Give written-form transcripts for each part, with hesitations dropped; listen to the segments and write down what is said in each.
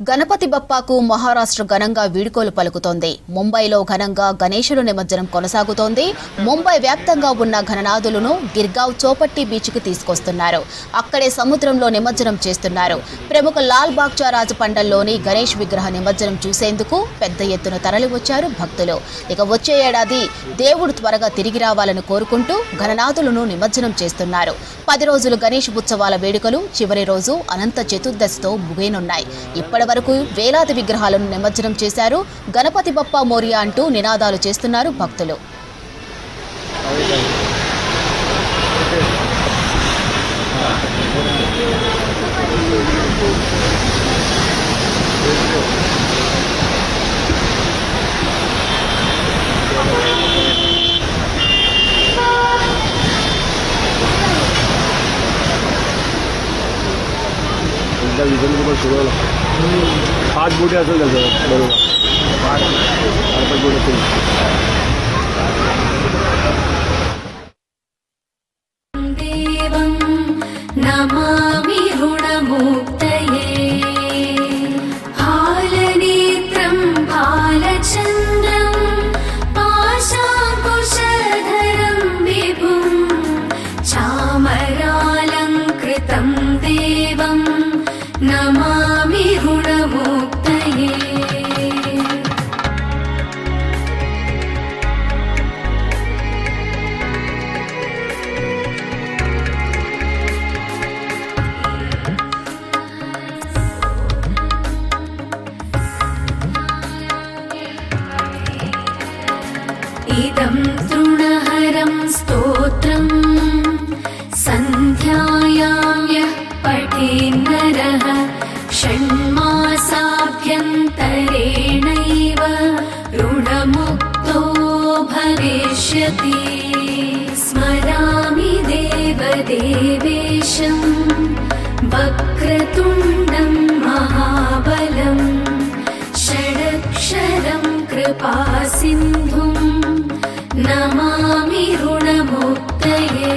గణపతి బప్పాకు మహారాష్ట్ర ఘనంగా వీడ్కోలు పలుకుతోంది. ముంబైలో ఘనంగా గణేశుడు నిమజ్జనం కొనసాగుతోంది. ముంబై వ్యాప్తంగా ఉన్న ఘననాథులను గిర్గావ్ చౌపట్టి బీచ్కు తీసుకొస్తున్నారు. అక్కడే సముద్రంలో నిమజ్జనం చేస్తున్నారు. ప్రముఖ లాల్ బాగ్చా రాజపండల్లోని గణేష్ విగ్రహ నిమజ్జనం చూసేందుకు పెద్ద ఎత్తున తరలివచ్చారు భక్తులు. ఇక వచ్చే ఏడాది దేవుడు త్వరగా తిరిగి రావాలని కోరుకుంటూ ఘననాథులను నిమజ్జనం చేస్తున్నారు. 10 రోజులు గణేష్ ఉత్సవాల వేడుకలు చివరి రోజు అనంత చతుర్దశితో ముగియనున్నాయి. ఇప్పటి వరకు వేలాది విగ్రహాలను నిమజ్జనం చేశారు. గణపతి బప్పా మోరియా అంటూ నినాదాలు చేస్తున్నారు భక్తులు. पाच बोटी असेल त्याचं बरोबर पाच बोट असेल. देवं नमामि ऋणमुक्तये हालनेत्रं बालचन्द्रं पाशाकुशधरं विभुं चामरालङ्कृतं देवं नमामि ऋणमुक्तये. इदं तृणहरं स्तोत्रं सन्ध्यायां यः पठेन्नरः षण्मासाभ्यन्तरेणैव ऋणमुक्तो भविष्यति. स्मरामि देवदेवेशं वक्रतुण्डं महाबलं षडक्षरं कृपासिन्धुं नमामि ऋणमुक्तये.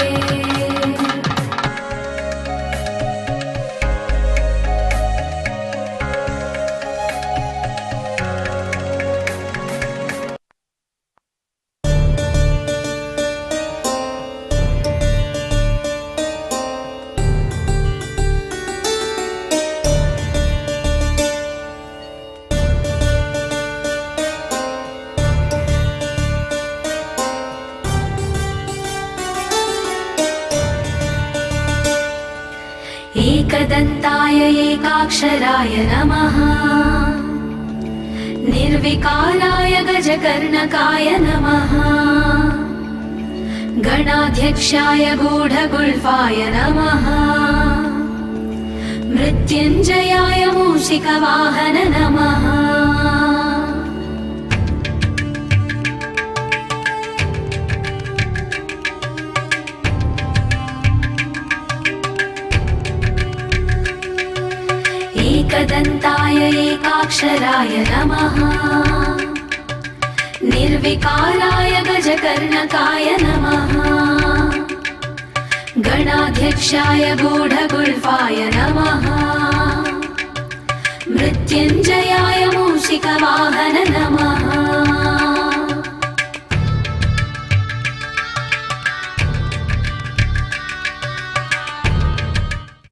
एकदन्ताय एकाक्षराय नमः. निर्विकाराय गजकर्णकाय नमः. गणाध्यक्षाय गूढगुल्फाय नमः. मृत्युञ्जयाय मूषिकवाहन नमः. एकदन्ताय एकाक्षराय नमः. निर्विकाराय गजकर्णकाय नमः. गणाध्यक्षाय गूढगुल्फाय नमः. मृत्युञ्जयाय मूषिकवाहन नमः.